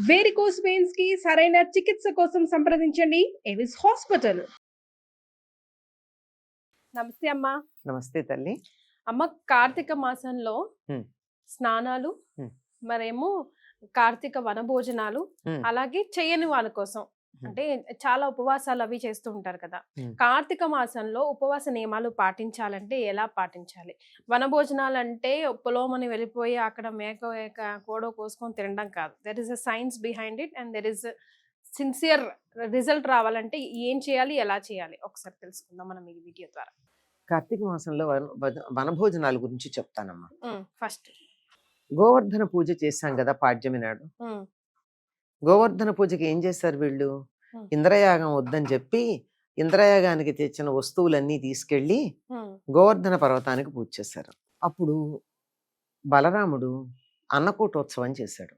Varicose veins కి సరైన చికిత్స కోసం సంప్రదించండి ఎవిస్ హాస్పిటల్. నమస్తే అమ్మా. నమస్తే తల్లి. అమ్మ, కార్తీక మాసంలో హ్మ్. స్నానాలు, హ్మ్. మరేమో కార్తీక వనభోజనాలు, హ్మ్. అలాగే చేయని వాళ్ళ కోసం అంటే చాలా ఉపవాసాలు అవి చేస్తూ ఉంటారు కదా. కార్తీక మాసంలో ఉపవాస నియమాలు పాటించాలంటే ఎలా పాటించాలి? వనభోజనాలు అంటే పొలోమని వెళ్ళిపోయి అక్కడ మేక కోడో కోసుకొని తినడం కాదు. There is a science behind it and there is sincere result రావాలంటే ఏం చేయాలి, ఎలా చేయాలి ఒకసారి తెలుసుకుందాం మనం ఈ వీడియో ద్వారా. కార్తీక మాసంలో వనభోజనాల గురించి చెప్తానమ్మా. ఫస్ట్ గోవర్ధన పూజ చేశాం కదా పాడ్యమి నాడు. గోవర్ధన పూజకి ఏం చేశారు వీళ్ళు? ఇంద్రయాగం వద్దని చెప్పి ఇంద్రయాగానికి తెచ్చిన వస్తువులన్నీ తీసుకెళ్లి గోవర్ధన పర్వతానికి పూజ చేశారు. అప్పుడు బలరాముడు అన్నకూటోత్సవం చేశాడు.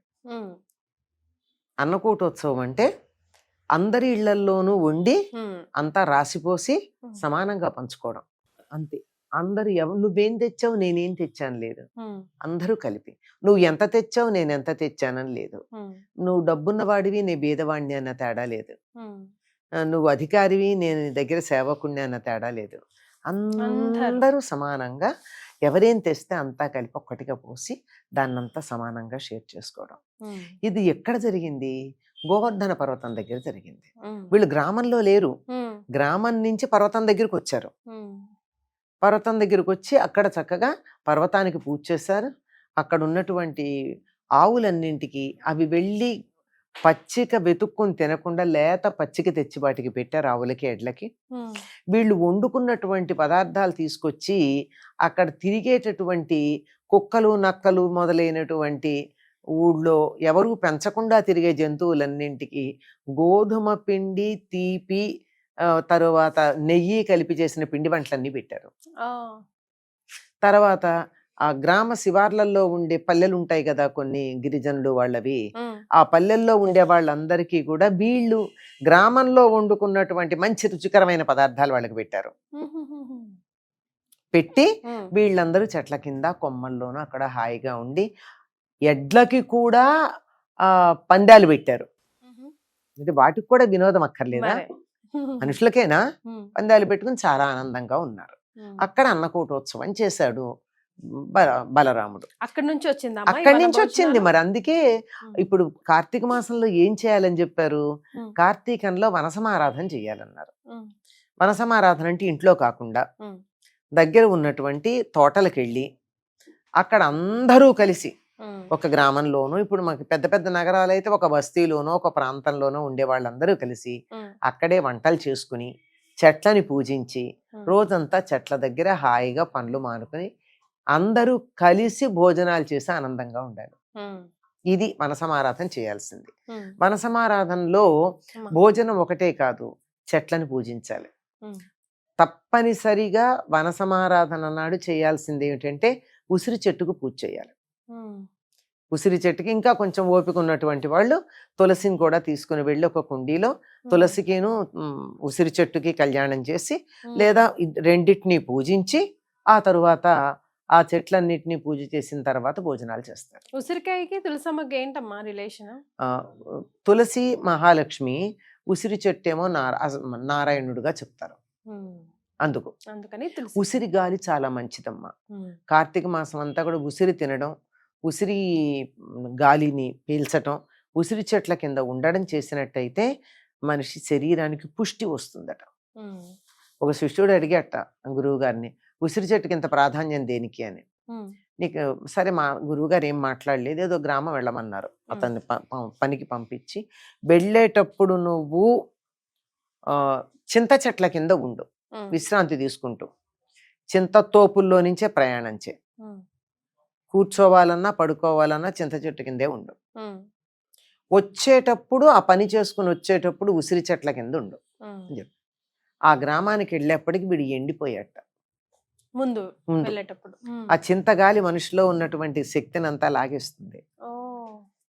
అన్నకూటోత్సవం అంటే అందరి ఇళ్లల్లోనూ వండి అంతా రాసిపోసి సమానంగా పంచుకోవడం, అంతే. అందరు నువ్వేం తెచ్చావు నేనేం తెచ్చాను లేదు, అందరూ కలిపి. నువ్వు ఎంత తెచ్చావు నేను ఎంత తెచ్చానని లేదు, నువ్వు డబ్బున్న వాడివి నే బీదవాడిని అన్న తేడా లేదు, నువ్వు అధికారివి నేను దగ్గర సేవకుణ్ణి అన్న తేడా లేదు. అందరూ సమానంగా ఎవరేం తెస్తే అంతా కలిపి ఒక్కటిగా పోసి దాన్నంతా సమానంగా షేర్ చేసుకోవడం. ఇది ఎక్కడ జరిగింది? గోవర్ధన పర్వతం దగ్గర జరిగింది. వీళ్ళు గ్రామంలో లేరు, గ్రామం నుంచి పర్వతం దగ్గరికి వచ్చారు. పర్వతం దగ్గరికి వచ్చి అక్కడ చక్కగా పర్వతానికి పూజ చేశారు. అక్కడ ఉన్నటువంటి ఆవులన్నింటికి అవి వెళ్ళి పచ్చిక వెతుక్కుని తినకుండా లేత పచ్చిక తెచ్చి వాటికి పెట్టారు, ఆవులకి ఎడ్లకి. వీళ్ళు వండుకున్నటువంటి పదార్థాలు తీసుకొచ్చి అక్కడ తిరిగేటటువంటి కుక్కలు నక్కలు మొదలైనటువంటి ఊళ్ళో ఎవరు పెంచకుండా తిరిగే జంతువులన్నింటికి గోధుమ పిండి, తీపి, తరువాత నెయ్యి కలిపి చేసిన పిండి వంటలన్నీ పెట్టారు. తర్వాత ఆ గ్రామ శివార్లలో ఉండే పల్లెలు ఉంటాయి కదా కొన్ని గిరిజనులు వాళ్ళవి, ఆ పల్లెల్లో ఉండే వాళ్ళందరికీ కూడా వీళ్ళు గ్రామంలో వండుకున్నటువంటి మంచి రుచికరమైన పదార్థాలు వాళ్ళకి పెట్టారు. పెట్టి వీళ్ళందరూ చెట్ల కింద కొమ్మల్లోనూ అక్కడ హాయిగా ఉండి ఎడ్లకి కూడా పందాలు పెట్టారు. అంటే వాటికి కూడా వినోదం అక్కర్లేదా? మనుషులకేనా? పందాలు పెట్టుకుని చాలా ఆనందంగా ఉన్నారు. అక్కడ అన్నకూటోత్సవం చేశాడు బలరాముడు. అక్కడి నుంచి వచ్చింది. మరి అందుకే ఇప్పుడు కార్తీక మాసంలో ఏం చేయాలని చెప్పారు? కార్తీకంలో వనసమారాధన చేయాలన్నారు. వనసమారాధన అంటే ఇంట్లో కాకుండా దగ్గర ఉన్నటువంటి తోటలకు వెళ్ళి అక్కడ అందరూ కలిసి ఒక గ్రామంలోనూ, ఇప్పుడు మనకి పెద్ద పెద్ద నగరాలు అయితే ఒక బస్తీలోనో ఒక ప్రాంతంలోనో ఉండే వాళ్ళందరూ కలిసి అక్కడే వంటలు చేసుకుని చెట్లని పూజించి రోజంతా చెట్ల దగ్గర హాయిగా పండ్లు మానుకుని అందరూ కలిసి భోజనాలు చేసి ఆనందంగా ఉండాలి. ఇది వనసమారాధన చేయాల్సింది. వనసమారాధనలో భోజనం ఒకటే కాదు, చెట్లను పూజించాలి. తప్పనిసరిగా వనసమారాధన నాడు చేయాల్సింది ఏమిటంటే ఉసిరి చెట్టుకు పూజ చేయాలి. ఉసిరి చెట్టుకి ఇంకా కొంచెం ఓపిక ఉన్నటువంటి వాళ్ళు తులసిని కూడా తీసుకుని వెళ్ళి ఒక కుండీలో తులసికిను ఉసిరి చెట్టుకి కళ్యాణం చేసి లేదా రెండింటినీ పూజించి ఆ తరువాత ఆ చెట్లన్నిటినీ పూజ చేసిన తర్వాత భోజనాలు చేస్తారు. ఉసిరికాయకి తులసమ్మకి ఏంటమ్మా రిలేషన్? తులసి మహాలక్ష్మి, ఉసిరి చెట్టు ఏమో నారాయణుడుగా చెప్తారు. అందుకని ఉసిరి గాలి చాలా మంచిదమ్మా. కార్తీక మాసం అంతా కూడా ఉసిరి తినడం, ఉసిరి గాలిని పీల్చటం, ఉసిరి చెట్ల కింద ఉండడం చేసినట్టయితే మనిషి శరీరానికి పుష్టి వస్తుందట. ఒక శిష్యుడు అడిగట గురువు గారిని, ఉసిరి చెట్టుకి ఇంత ప్రాధాన్యం దేనికి అని. నీకు సరే, మా గురువు గారు ఏం మాట్లాడలేదు, ఏదో గ్రామం వెళ్ళమన్నారు. అతన్ని పనికి పంపించి వెళ్ళేటప్పుడు నువ్వు చింత చెట్ల కింద ఉండు, విశ్రాంతి తీసుకుంటూ. చింత తోపుల్లో నుంచే ప్రయాణం చే, కూర్చోవాలన్నా పడుకోవాలన్నా చింత చెట్టు కిందే ఉండు. వచ్చేటప్పుడు ఆ పని చేసుకుని వచ్చేటప్పుడు ఉసిరి చెట్ల కింద ఉండు. ఆ గ్రామానికి వెళ్ళేప్పటికి వీడు ఎండిపోయాట. ముందు ఆ చింతగాలి మనిషిలో ఉన్నటువంటి శక్తిని అంతా లాగేస్తుంది.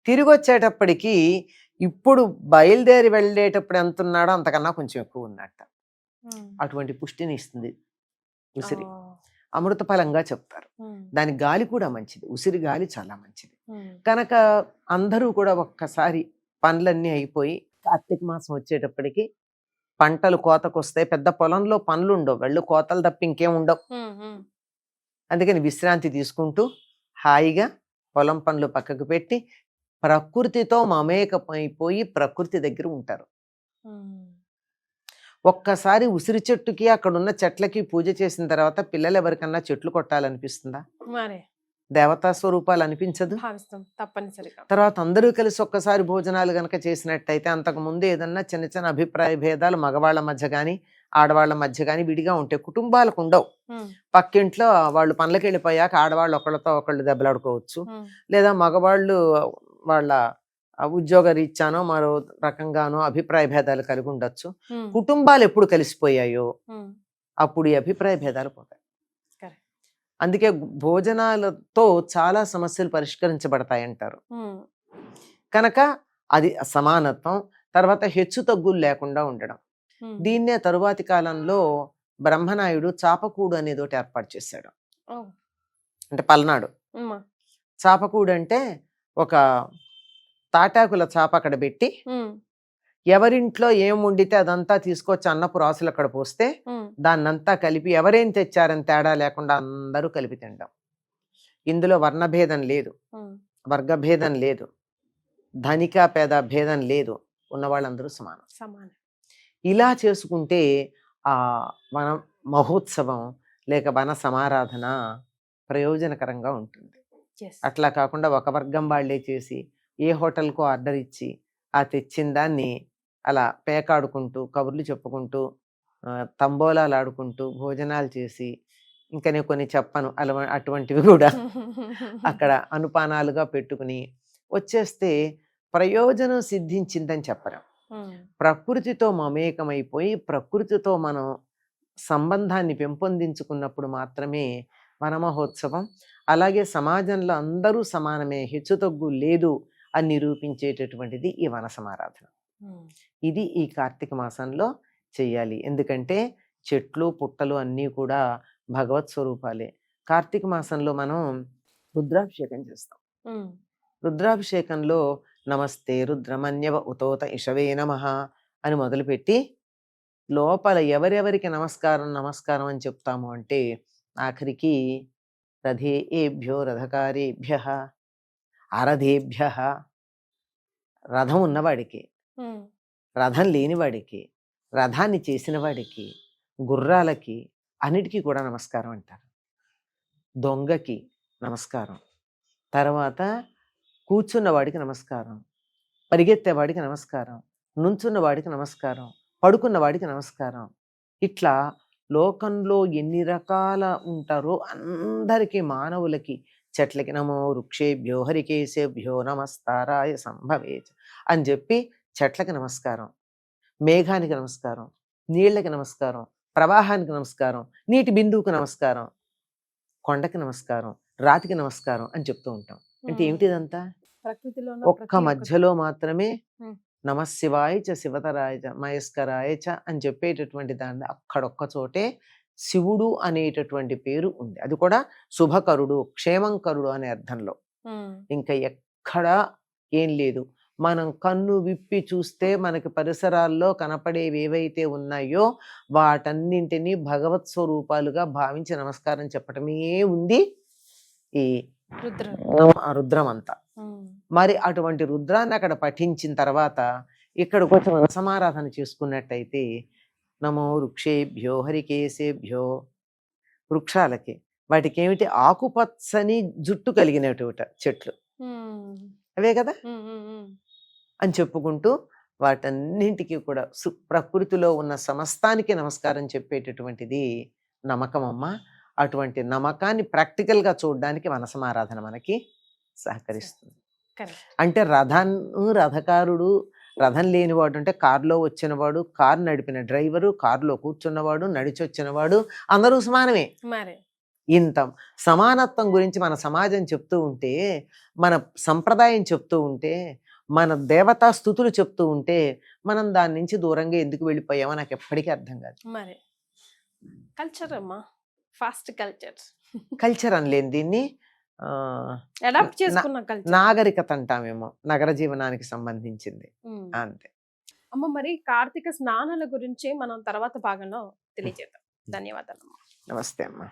తిరిగి వచ్చేటప్పటికి ఇప్పుడు బయలుదేరి వెళ్ళేటప్పుడు ఎంత ఉన్నాడో అంతకన్నా కొంచెం ఎక్కువ ఉన్నట్ట. అటువంటి పుష్టిని ఇస్తుంది ఉసిరి. అమృత ఫలంగా చెప్తారు. దాని గాలి కూడా మంచిది, ఉసిరి గాలి చాలా మంచిది. కనుక అందరూ కూడా ఒక్కసారి పనులన్నీ అయిపోయి కార్తీక మాసం వచ్చేటప్పటికి పంటలు కోతకొస్తాయి. పెద్ద పొలంలో పనులు ఉండవు, వెళ్ళు కోతలు తప్ప ఇంకేం ఉండవు. అందుకని విశ్రాంతి తీసుకుంటూ హాయిగా పొలం పనులు పక్కకు పెట్టి ప్రకృతితో మమేకమైపోయి ప్రకృతి దగ్గర ఉంటారు. ఒక్కసారి ఉసిరి చెట్టుకి అక్కడున్న చెట్లకి పూజ చేసిన తర్వాత పిల్లలు ఎవరికన్నా చెట్లు కొట్టాలనిపిస్తుందా? మరి దేవతా స్వరూపాలు అనిపించదు. భావిస్తాం తప్పనిసరిగా. తర్వాత అందరూ కలిసి ఒక్కసారి భోజనాలు గనక చేసినట్టయితే అంతకు ముందు ఏదన్నా చిన్న చిన్న అభిప్రాయ భేదాలు మగవాళ్ళ మధ్య కానీ ఆడవాళ్ళ మధ్య కానీ విడిగా ఉంటాయి, కుటుంబాలకు ఉండవు. పక్కింట్లో వాళ్ళు పనులకు వెళ్ళిపోయాక ఆడవాళ్ళు ఒకళ్ళతో ఒకళ్ళు దెబ్బలాడుకోవచ్చు, లేదా మగవాళ్ళు వాళ్ళ ఉద్యోగ రీత్యానో మరో రకంగానో అభిప్రాయ భేదాలు కలిగి ఉండొచ్చు. కుటుంబాలు ఎప్పుడు కలిసిపోయాయో అప్పుడు ఈ అభిప్రాయ భేదాలు పోతాయి. అందుకే భోజనాలతో చాలా సమస్యలు పరిష్కరించబడతాయంటారు. కనుక అది సమానత్వం, తర్వాత హెచ్చు తగ్గులు లేకుండా ఉండడం. దీన్నే తరువాతి కాలంలో బ్రహ్మనాయుడు చాపకూడు అనేది ఒకటి ఏర్పాటు చేశాడు. అంటే పల్నాడు చాపకూడు అంటే ఒక తాటాకుల చాప అక్కడ పెట్టి ఎవరింట్లో ఏం వండితే అదంతా తీసుకొచ్చి అన్నపు రాసులు అక్కడ పోస్తే దాన్నంతా కలిపి ఎవరేం తెచ్చారని తేడా లేకుండా అందరూ కలిపి తినడం. ఇందులో వర్ణభేదం లేదు, వర్గభేదం లేదు, ధనిక పేద భేదం లేదు, ఉన్న వాళ్ళందరూ సమానం. ఇలా చేసుకుంటే ఆ వన మహోత్సవం లేక వన సమారాధన ప్రయోజనకరంగా ఉంటుంది. అట్లా కాకుండా ఒక వర్గం వాళ్ళే చేసి ఏ హోటల్కో ఆర్డర్ ఇచ్చి ఆ తెచ్చిన దాన్ని అలా పేకాడుకుంటూ కబుర్లు చెప్పుకుంటూ తంబోలాలు ఆడుకుంటూ భోజనాలు చేసి, ఇంకా నేను కొన్ని చెప్పను అటువంటివి కూడా అక్కడ అనుపానాలుగా పెట్టుకుని వచ్చేస్తే ప్రయోజనం సిద్ధించిందని చెప్పడం. ప్రకృతితో మమేకమైపోయి ప్రకృతితో మనం సంబంధాన్ని పెంపొందించుకున్నప్పుడు మాత్రమే వనమహోత్సవం. అలాగే సమాజంలో అందరూ సమానమే, హెచ్చుతగ్గు లేదు అని నిరూపించేటటువంటిది ఈ వన సమారాధన. ఇది ఈ కార్తీక మాసంలో చెయ్యాలి. ఎందుకంటే చెట్లు పుట్టలు అన్నీ కూడా భగవత్ స్వరూపాలే. కార్తీక మాసంలో మనం రుద్రాభిషేకం చేస్తాం. రుద్రాభిషేకంలో నమస్తే రుద్రమన్యవ ఉతోత ఇషవే నమః అని మొదలుపెట్టి లోపల ఎవరెవరికి నమస్కారం అని చెప్తాము అంటే ఆఖరికి రథేభ్యో రథకారేభ్య అరథేభ్య, రథం ఉన్నవాడికి, రథం లేనివాడికి, రథాన్ని చేసిన వాడికి, గుర్రాలకి అన్నిటికీ కూడా నమస్కారం అంటారు. దొంగకి నమస్కారం, తర్వాత కూర్చున్నవాడికి నమస్కారం, పరిగెత్తేవాడికి నమస్కారం, నుంచున్నవాడికి నమస్కారం, పడుకున్నవాడికి నమస్కారం. ఇట్లా లోకంలో ఎన్ని రకాల ఉంటారో అందరికీ మానవులకి, చెట్లకి నమో వృక్షేభ్యో హరికేశేభ్యో నమస్తారాయ సంభవేచ అని చెప్పి చెట్లకి నమస్కారం, మేఘానికి నమస్కారం, నీళ్ళకి నమస్కారం, ప్రవాహానికి నమస్కారం, నీటి బిందువుకు నమస్కారం, కొండకి నమస్కారం, రాతికి నమస్కారం అని చెప్తూ ఉంటాం. అంటే ఏమిటిదంతా? ఒక్క మధ్యలో మాత్రమే నమశివాయ చ శివతరాయ చ మయస్కరాయ చ అని చెప్పేటటువంటి దాన్ని అక్కడొక్క చోటే శివుడు అనేటటువంటి పేరు ఉంది. అది కూడా శుభకరుడు, క్షేమంకరుడు అనే అర్థంలో. ఇంకా ఎక్కడా ఏం లేదు. మనం కన్ను విప్పి చూస్తే మనకి పరిసరాల్లో కనపడేవి ఏవైతే ఉన్నాయో వాటన్నింటినీ భగవత్ స్వరూపాలుగా భావించి నమస్కారం చెప్పటమే ఉంది ఈ రుద్రం అంతా. మరి అటువంటి రుద్రాన్ని అక్కడ పఠించిన తర్వాత ఇక్కడికి వచ్చి మన సమారాధన చేసుకున్నట్టయితే నమో వృక్షేభ్యో హరికేశేభ్యో, వృక్షాలకి, వాటికి ఏమిటి ఆకుపచ్చని జుట్టు కలిగినటువంటి చెట్లు అవే కదా అని చెప్పుకుంటూ వాటన్నింటికి కూడా ప్రకృతిలో ఉన్న సమస్తానికి నమస్కారం చెప్పేటటువంటిది నమ్మకమమ్మ. అటువంటి నమ్మకాన్ని ప్రాక్టికల్గా చూడడానికి వన సమారాధన మనకి సహకరిస్తుంది. అంటే రథకారుడు, రథం లేనివాడు అంటే కారులో వచ్చినవాడు, కారు నడిపిన డ్రైవరు, కారులో కూర్చున్నవాడు, నడిచి వచ్చినవాడు అందరూ సమానమే. ఇంత సమానత్వం గురించి మన సమాజం చెప్తూ ఉంటే, మన సంప్రదాయం చెప్తూ ఉంటే, మన దేవతా స్థుతులు చెప్తూ ఉంటే మనం దాని నుంచి దూరంగా ఎందుకు వెళ్ళిపోయామో నాకు ఎప్పటికీ అర్థం కాదు. కల్చర్ అమ్మా, ఫాస్ట్ కల్చర్. కల్చర్ అనలేని దీన్ని అడాప్ట్ చేసుకున్న కల్చర్. నాగరికత అంటామేమో, నగర జీవనానికి సంబంధించింది అంతే. అమ్మ, మరి కార్తీక స్నానాల గురించి మనం తర్వాత భాగంలో తెలియజేద్దాం. ధన్యవాదాలు. నమస్తే అమ్మా.